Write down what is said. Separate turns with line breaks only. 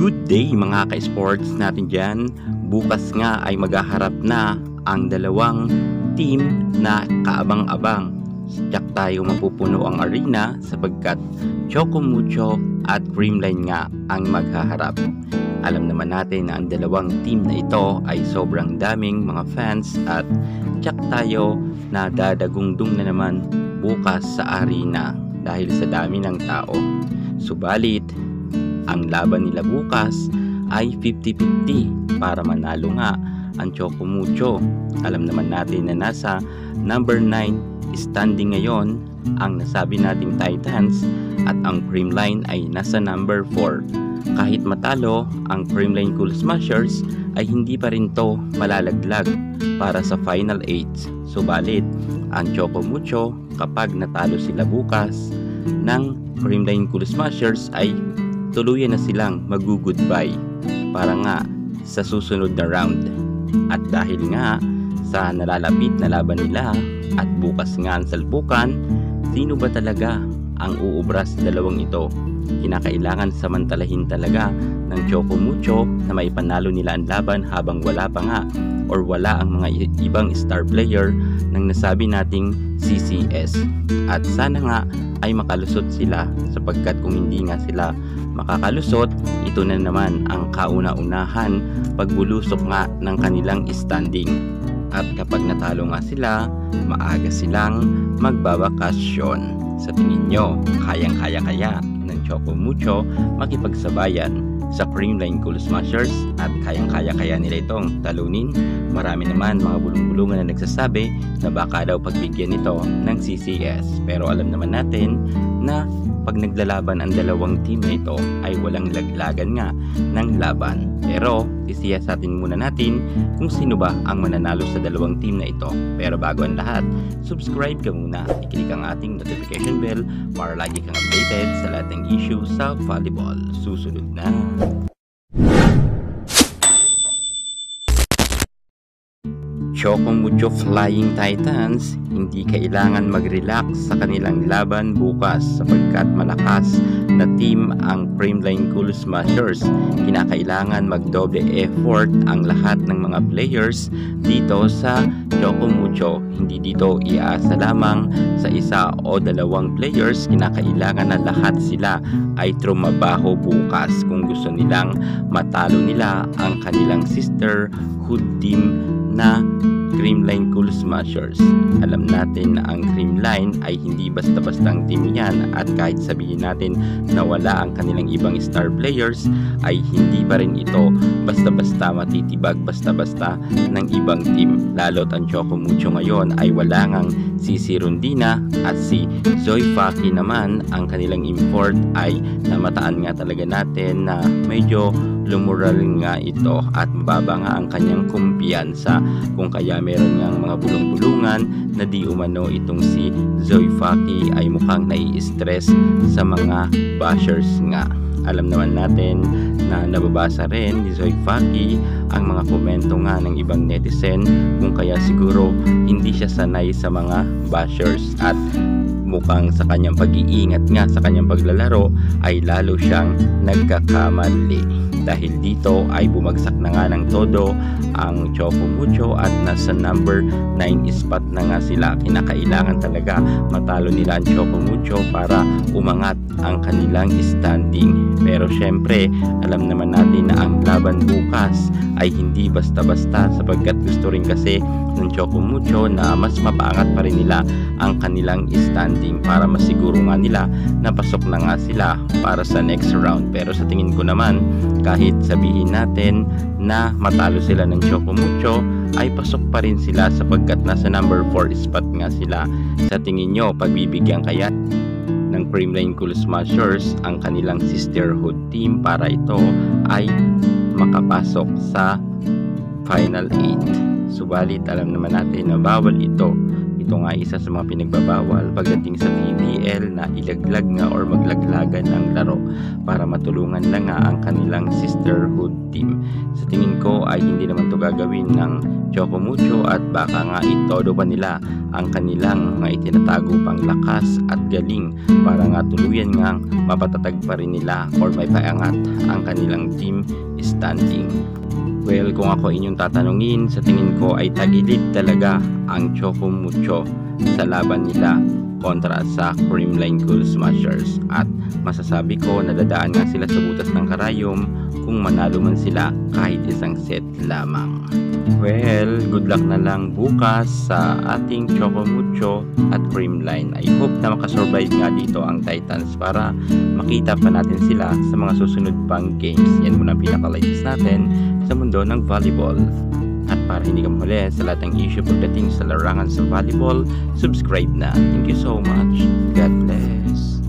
Good day mga ka-sports natin dyan. Bukas nga ay maghaharap na ang dalawang team na kaabang-abang. Tiyak tayo mapupuno ang arena sapagkat Choco Mucho at Creamline nga ang maghaharap. Alam naman natin na ang dalawang team na ito ay sobrang daming mga fans at tiyak tayo na dadagungdung na naman bukas sa arena dahil sa dami ng tao. Subalit, ang laban nila bukas ay 50-50 para manalo nga ang Choco Mucho. Alam naman natin na nasa number 9 standing ngayon ang nasabi nating Titans at ang Creamline ay nasa number 4. Kahit matalo ang Creamline Cool Smashers ay hindi pa rin to malalaglag para sa Final 8. Subalit, ang Choco Mucho kapag natalo sila bukas ng Creamline Cool Smashers ay tuluyan na silang mag-goodbye para nga sa susunod na round. At dahil nga sa nalalapit na laban nila at bukas nga ang salpukan, sino ba talaga ang uubra sa dalawang ito? Kinakailangan samantalahin talaga ng Choco Mucho na maipanalo nila ang laban habang wala pa nga or wala ang mga ibang star player ng nasabi nating CCS. At sana nga ay makalusot sila sapagkat kung hindi nga sila makakalusot, ito na naman ang kauna-unahan pagbulusok nga ng kanilang standing. At kapag natalo nga sila, maaga silang magbabakasyon. Sa tingin nyo, kayang-kaya kaya ng Choco Mucho makipagsabayan sa Creamline Cool Smashers at kayang-kaya kaya nila itong talunin? Marami naman mga bulong-bulungan na nagsasabi na baka daw pagbigyan nito ng CCS. Pero alam naman natin na pag naglalaban ang dalawang team na ito ay walang laglagan nga ng laban. Pero sisiyasatin muna natin kung sino ba ang mananalo sa dalawang team na ito. Pero bago ang lahat, subscribe ka muna, i-click ang ating notification bell para lagi kang updated sa lahat ng issue sa volleyball. Susunod na! Choco Mucho Flying Titans, hindi kailangan mag-relax sa kanilang laban bukas sapagkat malakas na team ang Creamline Cool Smashers. Kinakailangan magdoble effort ang lahat ng mga players dito sa Choco Mucho. Hindi dito iasa lamang sa isa o dalawang players. Kinakailangan na lahat sila ay trumabaho bukas kung gusto nilang matalo nila ang kanilang sisterhood team na Creamline Cool Smashers. Alam natin na ang Creamline ay hindi basta-bastang team yan at kahit sabihin natin na wala ang kanilang ibang star players ay hindi pa rin ito basta-basta matitibag basta-basta ng ibang team. Lalo't ang Choco Mucho ngayon ay wala ngang si Rondina at si Zoe Faki naman. Ang kanilang import ay namataan nga talaga natin na medyo lumural nga ito at mababa nga ang kanyang kumpiyansa, kung kaya meron nga mga bulong-bulungan na di umano itong si Zoe Faki ay mukhang nai-stress sa mga bashers nga. Alam naman natin na nababasa rin ni Zoe Faki ang mga komento nga ng ibang netizen, kung kaya siguro hindi siya sanay sa mga bashers at mukhang sa kanyang pag-iingat nga sa kanyang paglalaro ay lalo siyang nagkakamali. Dahil dito ay bumagsak na nga ng todo ang Choco Mucho at nasa number 9 spot na nga sila. Kinakailangan talaga matalo nila ang Choco Mucho para umangat ang kanilang standing. Pero syempre, alam naman natin na ang laban bukas ay hindi basta-basta sapagkat gusto rin kasi ng Choco Mucho na mas mapaangat pa rin nila ang kanilang standing para masiguro nga nila na pasok na nga sila para sa next round. Pero sa tingin ko naman, kahit sabihin natin na matalo sila ng Choco Mucho, ay pasok pa rin sila sapagkat nasa number 4 spot nga sila. Sa tingin nyo, pagbibigyan kaya ng Creamline Cool Smashers ang kanilang sisterhood team para ito ay makapasok sa Final 8? Subalit alam naman natin na bawal ito. Ito nga isa sa mga pinagbabawal pagdating sa PBL na ilaglag nga or maglaglagan ng laro para matulungan lang nga ang kanilang sisterhood team. Sa tingin ko ko ay hindi naman to gagawin ng Choco Mucho at baka nga itodo pa nila ang kanilang mga itinatago pang lakas at galing para nga tuluyan nga mapatatag pa rin nila or may paangat ang kanilang team standing. Well, kung ako inyong tatanungin, sa tingin ko ay tagilid talaga ang Choco Mucho sa laban nila kontra sa Creamline Cool Smashers at masasabi ko nadadaan nga sila sa butas ng karayom kung manalo man sila kahit isang set lamang. Well, good luck na lang bukas sa ating Choco Mucho at Creamline. I hope na makasurvive nga dito ang Titans para makita pa natin sila sa mga susunod pang games. Yan muna ang pinaka-latest natin sa mundo ng volleyball. At para hindi ka muli sa lahat ng issue pagdating sa larangan sa volleyball, subscribe na. Thank you so much. God bless.